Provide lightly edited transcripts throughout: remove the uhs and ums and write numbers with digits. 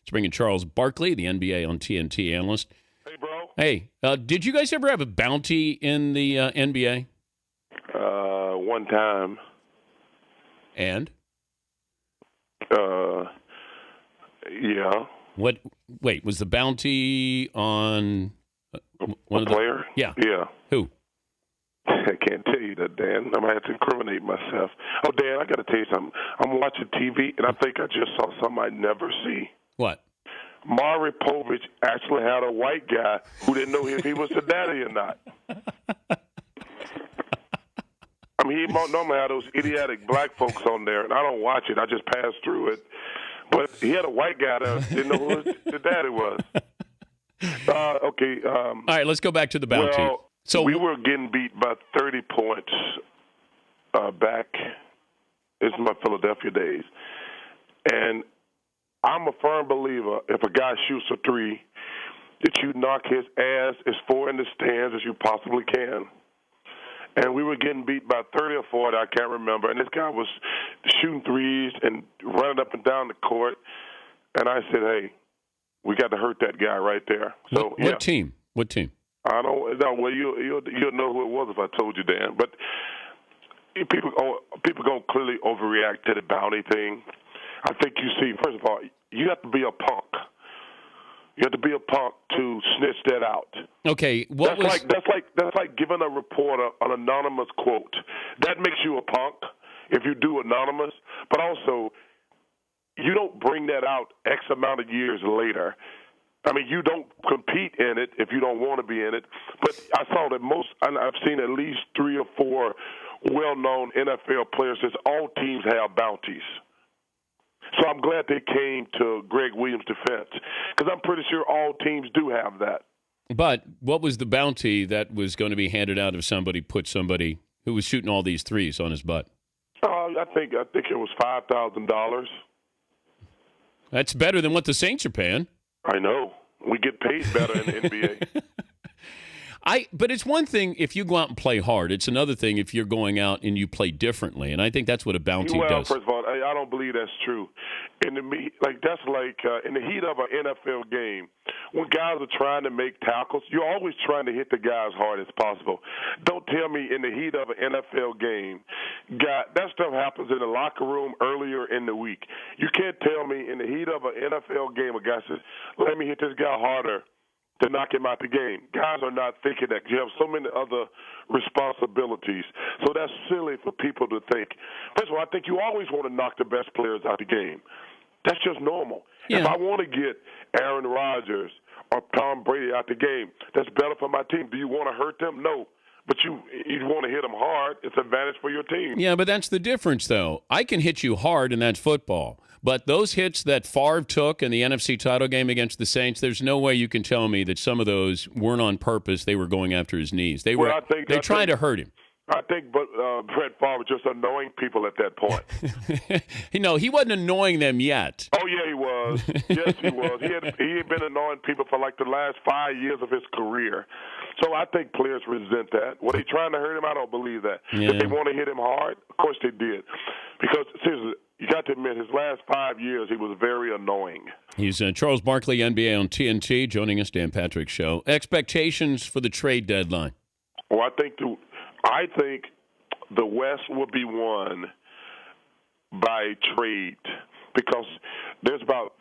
Let's bring in Charles Barkley, the NBA on TNT analyst. Hey, bro. Hey, did you guys ever have a bounty in the NBA? One time. And? Yeah. What? Wait, was the bounty on one of the player? Yeah. Yeah. Who? I can't tell you that, Dan. I'm going to have to incriminate myself. Oh, Dan, I got to tell you something. I'm watching TV, and I think I just saw something I'd never see. What? Maury Povich actually had a white guy who didn't know if he was the daddy or not. I mean, he normally had those idiotic black folks on there, and I don't watch it. I just pass through it. But he had a white guy that didn't know who the daddy was. Okay. All right, let's go back to the bounty. Well, so we were getting beat by 30 points back. It's my Philadelphia days. And I'm a firm believer if a guy shoots a three, that you knock his ass as far in the stands as you possibly can. And we were getting beat by 30 or 40, I can't remember. And this guy was shooting threes and running up and down the court. And I said, hey, we got to hurt that guy right there. So What team? What team? I don't know. Well, you'll know who it was if I told you, Dan. But people going to clearly overreact to the bounty thing. I think you see, first of all, you have to be a punk. You have to be a punk to snitch that out. Okay, that's like giving a reporter an anonymous quote. That makes you a punk if you do anonymous. But also, you don't bring that out X amount of years later. I mean, you don't compete in it if you don't want to be in it. But I saw that I've seen at least 3 or 4 well-known NFL players since all teams have bounties. So I'm glad they came to Greg Williams' defense because I'm pretty sure all teams do have that. But what was the bounty that was going to be handed out if somebody put somebody who was shooting all these threes on his butt? I think it was $5,000. That's better than what the Saints are paying. I know. We get paid better in the NBA. But it's one thing if you go out and play hard. It's another thing if you're going out and you play differently. And I think that's what a bounty does. First of all, I don't believe that's true. In the heat of an NFL game, when guys are trying to make tackles, you're always trying to hit the guy as hard as possible. Don't tell me in the heat of an NFL game, that stuff happens in the locker room earlier in the week. You can't tell me in the heat of an NFL game, a guy says, let me hit this guy harder to knock him out the game. Guys are not thinking that. You have so many other responsibilities. So that's silly for people to think. First of all, I think you always want to knock the best players out the game. That's just normal. Yeah. If I want to get Aaron Rodgers or Tom Brady out the game, that's better for my team. Do you want to hurt them? No. But you want to hit them hard. It's an advantage for your team. Yeah, but that's the difference, though. I can hit you hard, and that's football. But those hits that Favre took in the NFC title game against the Saints, there's no way you can tell me that some of those weren't on purpose. They were going after his knees. They tried to hurt him. I think Brett Favre was just annoying people at that point. No, he wasn't annoying them yet. Oh, yeah, he was. Yes, he was. He had been annoying people for like the last 5 years of his career. So I think players resent that. Were they trying to hurt him? I don't believe that. Yeah. Did they want to hit him hard? Of course they did. Because, seriously, you got to admit, his last 5 years, he was very annoying. He's Charles Barkley, NBA on TNT, joining us, Dan Patrick Show. Expectations for the trade deadline? Well, I think the West will be won by trade because there's about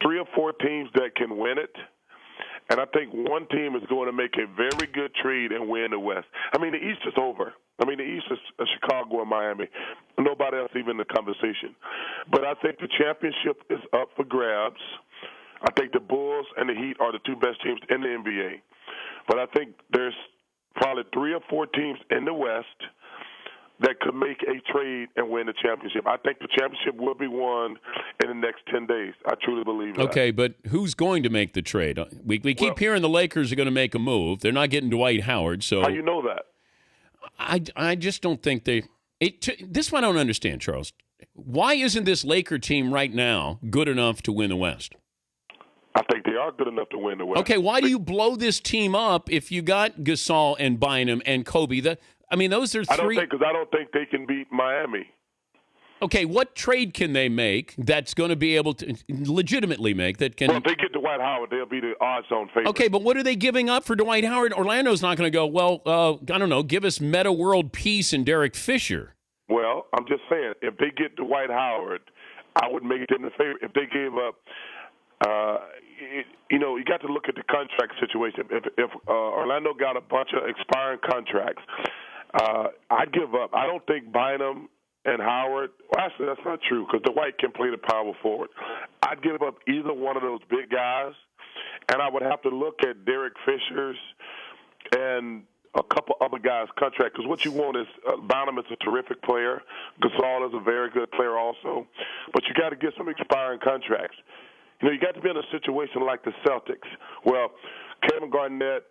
3 or 4 teams that can win it. And I think one team is going to make a very good trade and win the West. I mean, the East is over. I mean, the East is Chicago and Miami. Nobody else even in the conversation. But I think the championship is up for grabs. I think the Bulls and the Heat are the 2 best teams in the NBA. But I think there's probably 3 or 4 teams in the West that could make a trade and win the championship. I think the championship will be won in the next 10 days. I truly believe that. Okay, but who's going to make the trade? We keep hearing the Lakers are going to make a move. They're not getting Dwight Howard. So how you know that? I just don't think they – this one I don't understand, Charles. Why isn't this Laker team right now good enough to win the West? I think they are good enough to win the West. Okay, why do you blow this team up if you got Gasol and Bynum and Kobe? Those are 3. Because I don't think they can beat Miami. Okay, what trade can they make that's going to be able to legitimately make that can? Well, if they get Dwight Howard, they'll be the odds-on favorite. Okay, but what are they giving up for Dwight Howard? Orlando's not going to go, well, I don't know, give us Meta World Peace and Derek Fisher. Well, I'm just saying, if they get Dwight Howard, I would make them the favorite. If they gave up, you got to look at the contract situation. If Orlando got a bunch of expiring contracts, I'd give up. I don't think Bynum and Howard, well, actually, that's not true because Dwight can play the power forward. I'd give up either one of those big guys, and I would have to look at Derek Fisher's and a couple other guys' contract because what you want is Bynum is a terrific player. Gasol is a very good player also, but you got to get some expiring contracts. You got to be in a situation like the Celtics. Well, Kevin Garnett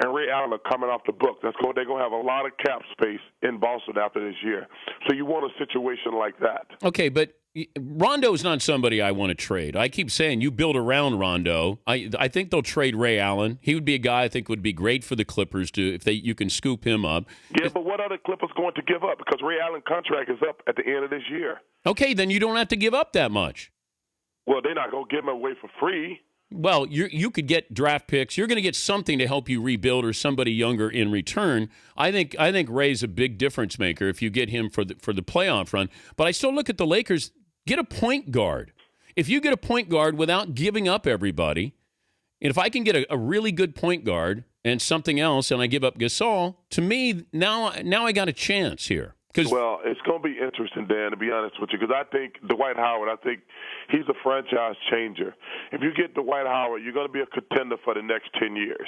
and Ray Allen are coming off the book. They're going to have a lot of cap space in Boston after this year. So you want a situation like that. Okay, but Rondo's not somebody I want to trade. I keep saying you build around Rondo. I think they'll trade Ray Allen. He would be a guy I think would be great for the Clippers if you can scoop him up. Yeah, but what are the Clippers going to give up? Because Ray Allen's contract is up at the end of this year. Okay, then you don't have to give up that much. Well, they're not going to give him away for free. Well, you could get draft picks. You're going to get something to help you rebuild or somebody younger in return. I think Ray's a big difference maker if you get him for the playoff run. But I still look at the Lakers. Get a point guard. If you get a point guard without giving up everybody, and if I can get a really good point guard and something else, and I give up Gasol, to me now I got a chance here. Well, it's going to be interesting, Dan, to be honest with you, because I think Dwight Howard, he's a franchise changer. If you get Dwight Howard, you're going to be a contender for the next 10 years,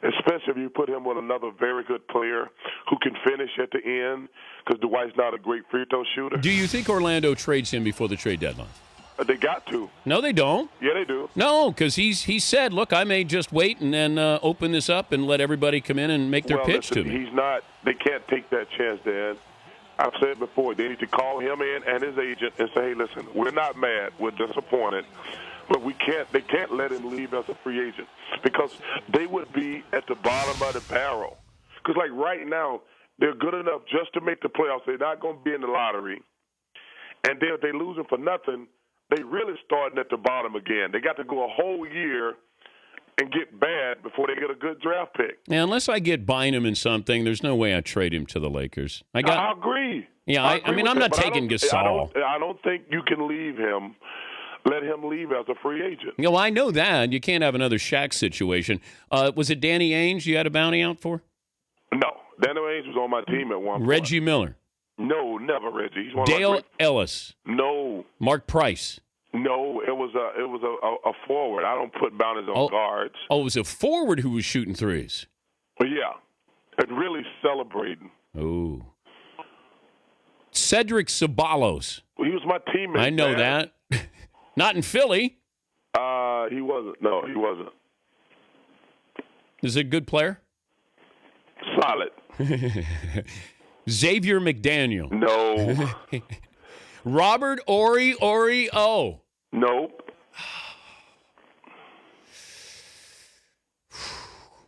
especially if you put him with another very good player who can finish at the end, because Dwight's not a great free throw shooter. Do you think Orlando trades him before the trade deadline? They got to. No, they don't. Yeah, they do. No, because he said, look, I may just wait and then open this up and let everybody come in and make their pitch to me. They can't take that chance, Dan. I've said before, they need to call him in and his agent and say, hey, listen, we're not mad. We're disappointed. But they can't let him leave as a free agent because they would be at the bottom of the barrel. Because, like, right now, they're good enough just to make the playoffs. They're not going to be in the lottery. And then if they lose him for nothing, they really starting at the bottom again. They got to go a whole year and get bad before they get a good draft pick. Yeah, unless I get Bynum in something, there's no way I trade him to the Lakers. I agree. Yeah, I mean, I'm not taking Gasol. I don't think you can leave him. Let him leave as a free agent. Well, I know that. You can't have another Shaq situation. Was it Danny Ainge you had a bounty out for? No. Danny Ainge was on my team at one point. Reggie Miller? No, never Reggie. He's one Dale Ellis? No. Mark Price? No, it was a forward. I don't put bounties on guards. Oh, it was a forward who was shooting threes. Well, yeah, and really celebrating. Oh, Cedric Ceballos. Well, he was my teammate. I know that. Not in Philly. He wasn't. No, he wasn't. Is he a good player? Solid. Xavier McDaniel. No. Robert O. Nope.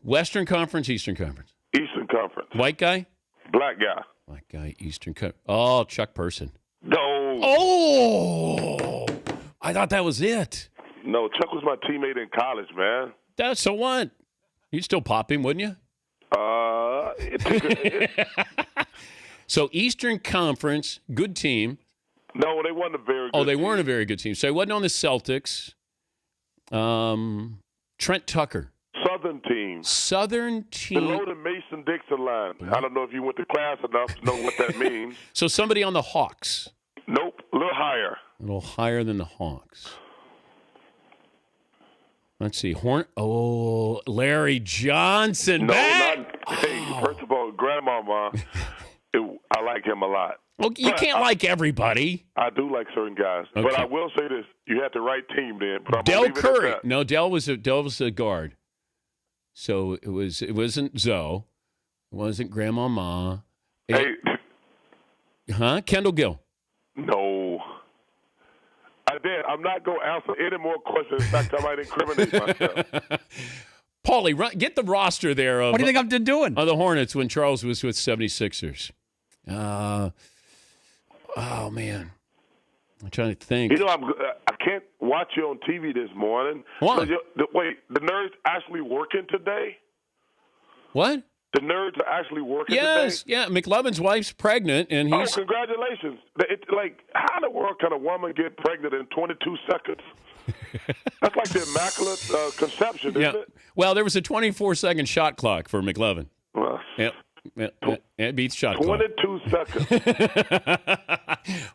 Western Conference, Eastern Conference? Eastern Conference. White guy? Black guy. Black guy, Eastern Conference. Oh, Chuck Person. No. Oh! I thought that was it. No, Chuck was my teammate in college, man. So what? You'd still pop him, wouldn't you? So Eastern Conference, good team. No, they weren't a very good team. Oh, they team. weren't a very good team. So he wasn't on the Celtics. Trent Tucker. Southern team. Below the Mason-Dixon line. I don't know if you went to class enough to know what that means. So somebody on the Hawks. Nope, a little higher. A little higher than the Hawks. Let's see. Larry Johnson. No, hey, first of all, Grandmama, I like him a lot. Well, you can't like everybody. I do like certain guys. Okay. But I will say this. You had the right team then. But Del Curry. No, Del was a guard. So it wasn't Zoe. It wasn't Grandmama. Hey. Kendall Gill. No. I'm not going to answer any more questions. In fact, I might incriminate myself. Paulie, get the roster there. What do you think I'm doing? Of the Hornets when Charles was with 76ers. Oh, man. I'm trying to think. You know, I can't watch you on TV this morning. Why? Wait, the nerds actually working today? What? The nerds are actually working Yes, today? yeah. McLovin's wife's pregnant, and he's. Oh, congratulations. How in the world can a woman get pregnant in 22 seconds? That's like the immaculate conception, isn't it? Well, there was a 24-second shot clock for McLovin. Well, It beats shot clock. 22 seconds.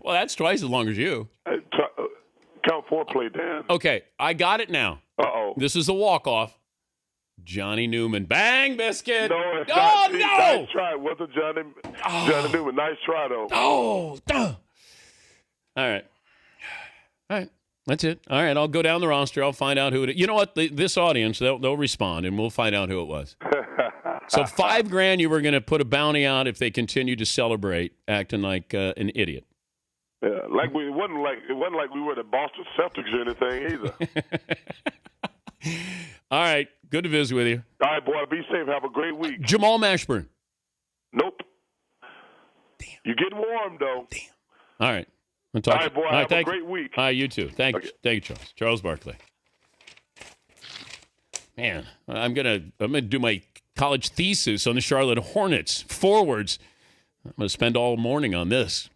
Well, that's twice as long as you. Count foreplay, Dan. Okay, I got it now. Uh-oh. This is a walk-off. Johnny Newman. Bang, biscuit. No, it's oh, not. no. Nice try. It wasn't Johnny Newman. Nice try, though. Oh, duh. All right. That's it. All right, I'll go down the roster. I'll find out who it is. You know what? This audience, they'll respond, and we'll find out who it was. So $5,000 you were going to put a bounty out if they continue to celebrate acting like an idiot. Yeah, it wasn't like we were the Boston Celtics or anything either. All right, good to visit with you. All right, boy, be safe. Have a great week. Jamal Mashburn. Nope. Damn. You're getting warm, though. Damn. All right. All right, boy. Have a great week. All right, you too. Thank you, Charles. Charles Barkley. Man, I'm gonna do my college thesis on the Charlotte Hornets forwards. I'm gonna spend all morning on this.